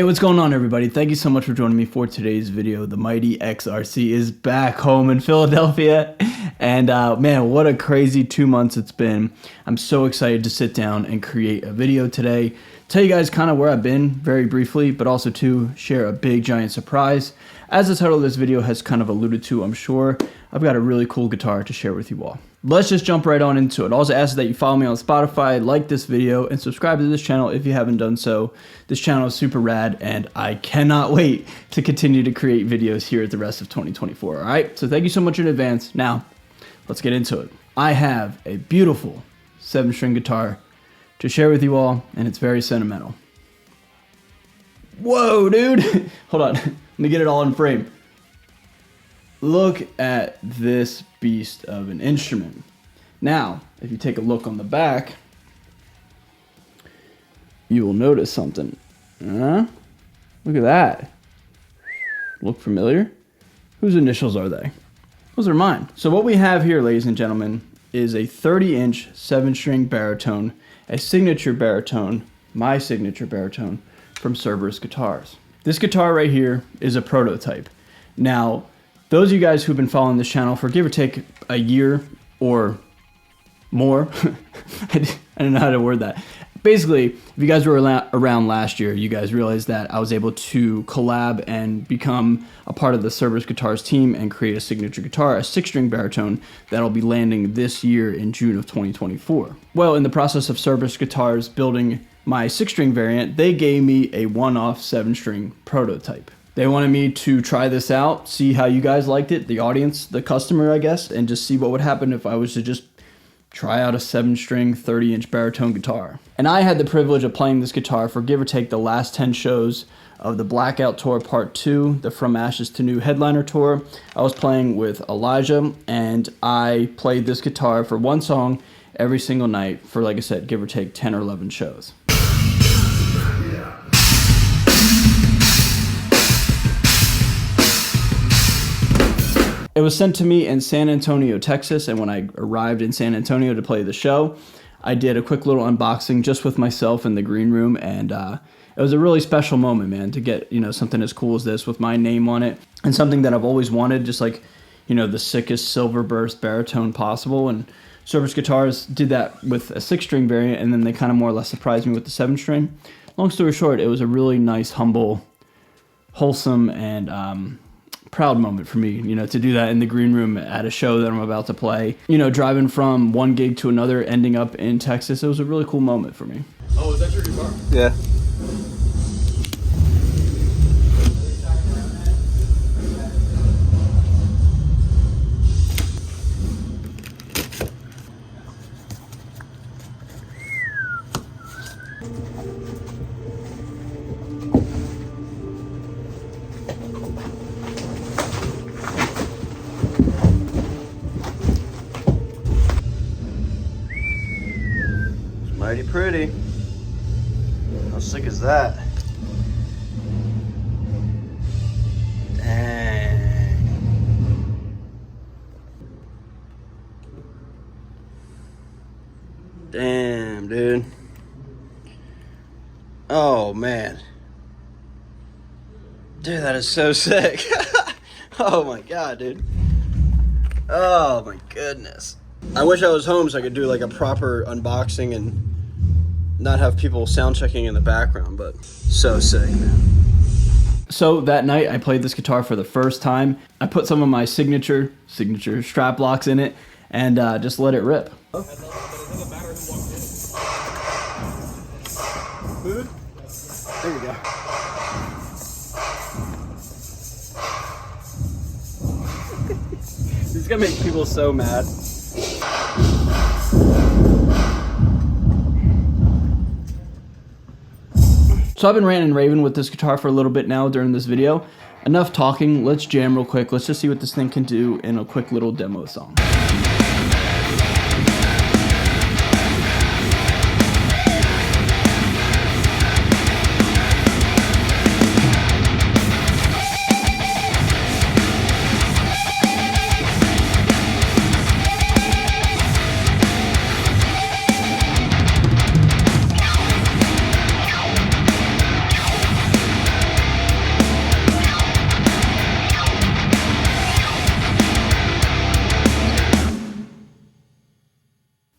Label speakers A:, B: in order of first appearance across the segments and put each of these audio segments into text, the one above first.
A: Hey, what's going on, everybody? Thank you so much for joining me for today's video. The mighty XRC is back home in Philadelphia, and man, what a crazy 2 months it's been. I'm so excited to sit down and create a video today, tell you guys kind of where I've been very briefly, but also to share a big giant surprise. As the title of this video has kind of alluded to, I'm sure, I've got a really cool guitar to share with you all. Let's just jump right on into it. Also ask that you follow me on Spotify, like this video, and subscribe to this channel if you haven't done so. This channel is super rad, and I cannot wait to continue to create videos here at the rest of 2024, all right? So thank you so much in advance. Now, let's get into it. I have a beautiful 7-string guitar to share with you all, and it's very sentimental. Whoa, dude! Hold on, let me get it all in frame. Look at this beast of an instrument. Now, if you take a look on the back, you will notice something. Look at that. Look familiar? Whose initials are they? Those are mine. So what we have here, ladies and gentlemen, is a 30-inch 7-string baritone, a signature baritone, my signature baritone, from Cerberus Guitars. This guitar right here is a prototype. Now, those of you guys who've been following this channel for give or take a year or more, I don't know how to word that. Basically, if you guys were around last year, you guys realized that I was able to collab and become a part of the Cerberus Guitars team and create a signature guitar, a 6-string baritone that'll be landing this year in June of 2024. Well, in the process of Cerberus Guitars building my 6-string variant, they gave me a one-off 7-string prototype. They wanted me to try this out, see how you guys liked it, the audience, the customer, I guess, and just see what would happen if I was to just try out a 7-string 30-inch baritone guitar. And I had the privilege of playing this guitar for give or take the last 10 shows of the Blackout Tour Part 2, the From Ashes to New headliner tour. I was playing with Elijah, and I played this guitar for one song every single night for, like I said, give or take 10 or 11 shows. It was sent to me in San Antonio, Texas, and when I arrived in San Antonio to play the show, I did a quick little unboxing just with myself in the green room, and it was a really special moment, man, to get, something as cool as this with my name on it, and something that I've always wanted, just like, the sickest silver burst baritone possible. And Cerberus Guitars did that with a 6-string variant, and then they kind of more or less surprised me with the 7-string. Long story short, it was a really nice, humble, wholesome, and proud moment for me, to do that in the green room at a show that I'm about to play. Driving from one gig to another, ending up in Texas, it was a really cool moment for me.
B: Oh, is that your guitar?
A: Yeah. Mighty pretty. How sick is that? Dang. Damn, dude. Oh, man. Dude, that is so sick. Oh my god, dude. Oh my goodness. I wish I was home so I could do like a proper unboxing and not have people sound checking in the background, but so sick, man. So that night I played this guitar for the first time. I put some of my signature strap locks in it and just let it rip.
B: Food?
A: There you go. This is gonna make people so mad. So I've been ranting and raving with this guitar for a little bit now during this video. Enough talking, let's jam real quick. Let's just see what this thing can do in a quick little demo song.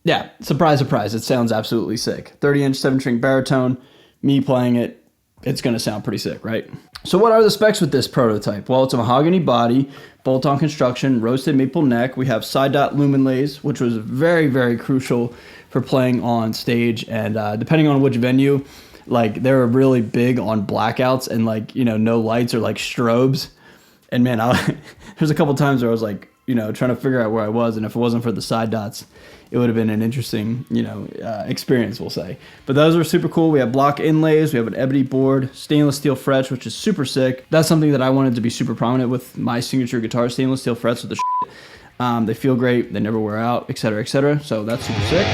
A: yeah, surprise, surprise, it sounds absolutely sick. 30-inch 7-string baritone, me playing it, it's going to sound pretty sick, right? So what are the specs with this prototype? Well, it's a mahogany body, bolt-on construction, roasted maple neck. We have side dot lumen lays, which was very, very crucial for playing on stage. And depending on which venue, like they were really big on blackouts and like, you know, no lights or like strobes. And man, there's a couple times where I was like, you know, trying to figure out where I was. And if it wasn't for the side dots, it would have been an interesting, you know, experience, we'll say. But those are super cool. We have block inlays. We have an ebony board, stainless steel frets, which is super sick. That's something that I wanted to be super prominent with my signature guitar, stainless steel frets with the shit. They feel great. They never wear out, et cetera, et cetera. So that's super sick.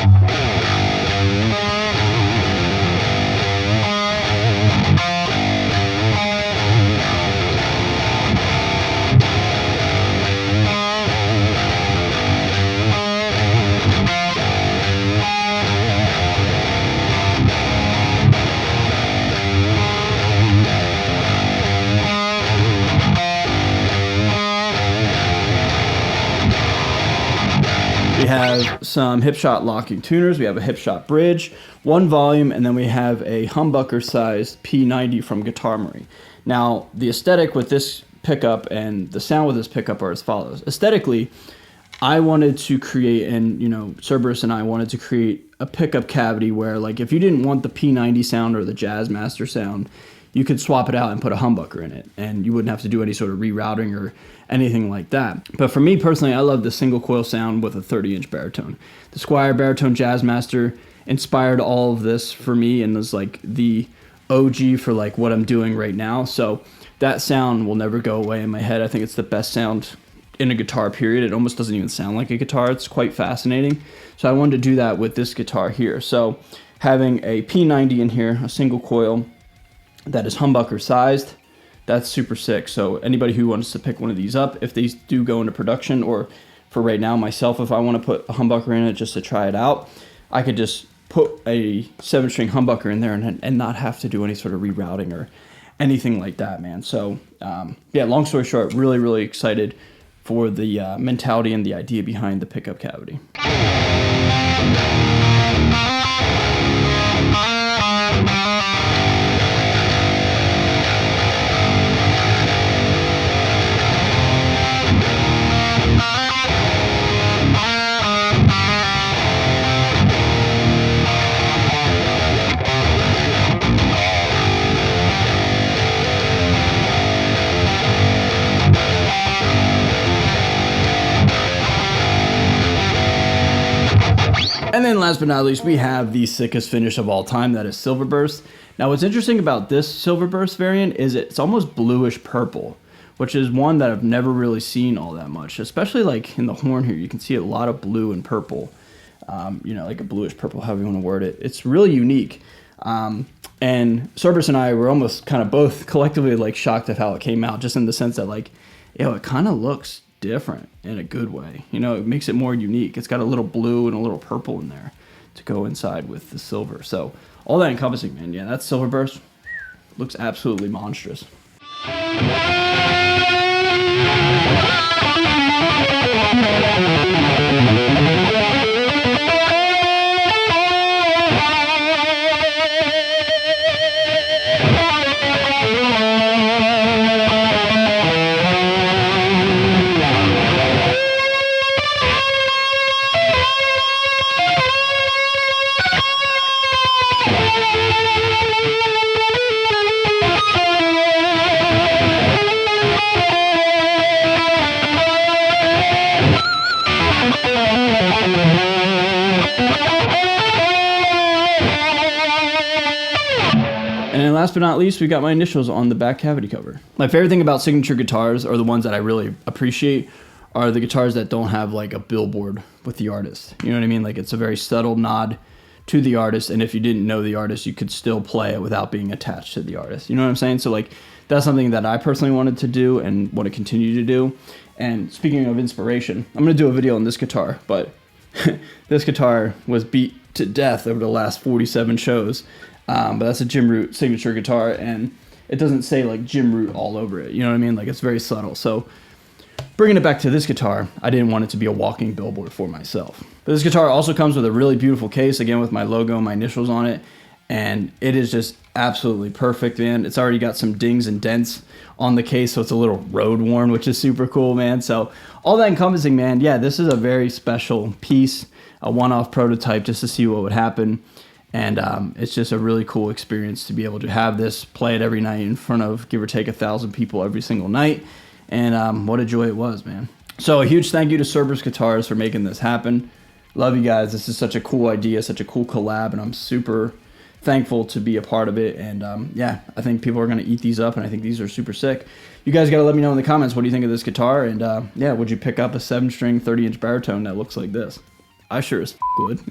A: We have some hip shot locking tuners. We have a hip shot bridge, one volume, and then we have a humbucker sized P90 from Guitar Marie. Now, the aesthetic with this pickup and the sound with this pickup are as follows. Aesthetically, I wanted to create, and you know, Cerberus and I wanted to create a pickup cavity where, like, if you didn't want the P90 sound or the Jazzmaster sound, you could swap it out and put a humbucker in it, and you wouldn't have to do any sort of rerouting or anything like that. But for me personally, I love the single coil sound with a 30-inch baritone. The Squier Baritone Jazzmaster inspired all of this for me and was like the OG for like what I'm doing right now. So that sound will never go away in my head. I think it's the best sound in a guitar, period. It almost doesn't even sound like a guitar. It's quite fascinating. So I wanted to do that with this guitar here. So having a P90 in here, a single coil that is humbucker sized, that's super sick. So anybody who wants to pick one of these up, if these do go into production, or for right now myself, if I want to put a humbucker in it just to try it out, I could just put a 7-string humbucker in there and not have to do any sort of rerouting or anything like that, man. So yeah, long story short, really, really excited for the mentality and the idea behind the pickup cavity. And then last but not least, we have the sickest finish of all time, that is Silver Burst. Now what's interesting about this Silver Burst variant is it's almost bluish purple, which is one that I've never really seen all that much, especially like in the horn here. You can see a lot of blue and purple, you know, like a bluish purple, however you want to word it. It's really unique. And Cerberus and I were almost kind of both collectively like shocked at how it came out, just in the sense that like, yo, it kind of looks different in a good way. You know, it makes it more unique. It's got a little blue and a little purple in there to go inside with the silver. So all that encompassing, man. Yeah, that Silver Burst looks absolutely monstrous. And then last but not least, we got my initials on the back cavity cover. My favorite thing about signature guitars, or the ones that I really appreciate, are the guitars that don't have like a billboard with the artist. You know what I mean? Like, it's a very subtle nod to the artist, and if you didn't know the artist, you could still play it without being attached to the artist. You know what I'm saying? So like, that's something that I personally wanted to do and want to continue to do. And speaking of inspiration, I'm going to do a video on this guitar, but this guitar was beat to death over the last 47 shows. But that's a Jim Root signature guitar, and it doesn't say like Jim Root all over it. You know what I mean? Like, it's very subtle. So bringing it back to this guitar, I didn't want it to be a walking billboard for myself. But this guitar also comes with a really beautiful case, again with my logo, my initials on it, and it is just absolutely perfect, man. It's already got some dings and dents on the case, so it's a little road worn, which is super cool, man. So all that encompassing, man, yeah, this is a very special piece, a one-off prototype just to see what would happen. And it's just a really cool experience to be able to have this, play it every night in front of give or take 1,000 people every single night. And what a joy it was, man. So a huge thank you to Cerberus Guitars for making this happen. Love you guys. This is such a cool idea, such a cool collab, and I'm super thankful to be a part of it. And yeah, I think people are going to eat these up, and I think these are super sick. You guys got to let me know in the comments, what do you think of this guitar? And yeah, would you pick up a 7-string 30-inch baritone that looks like this? I sure as would.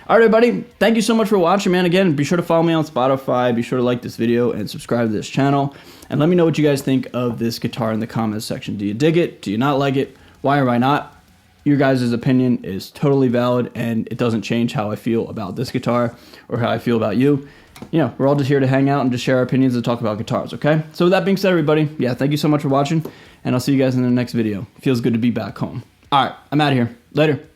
A: All right, everybody, thank you so much for watching, man. Again, be sure to follow me on Spotify. Be sure to like this video and subscribe to this channel. And let me know what you guys think of this guitar in the comments section. Do you dig it? Do you not like it? Why or why not? Your guys' opinion is totally valid, and it doesn't change how I feel about this guitar or how I feel about you. You know, we're all just here to hang out and just share our opinions and talk about guitars, okay? So with that being said, everybody, yeah, thank you so much for watching, and I'll see you guys in the next video. Feels good to be back home. All right, I'm out of here. Later.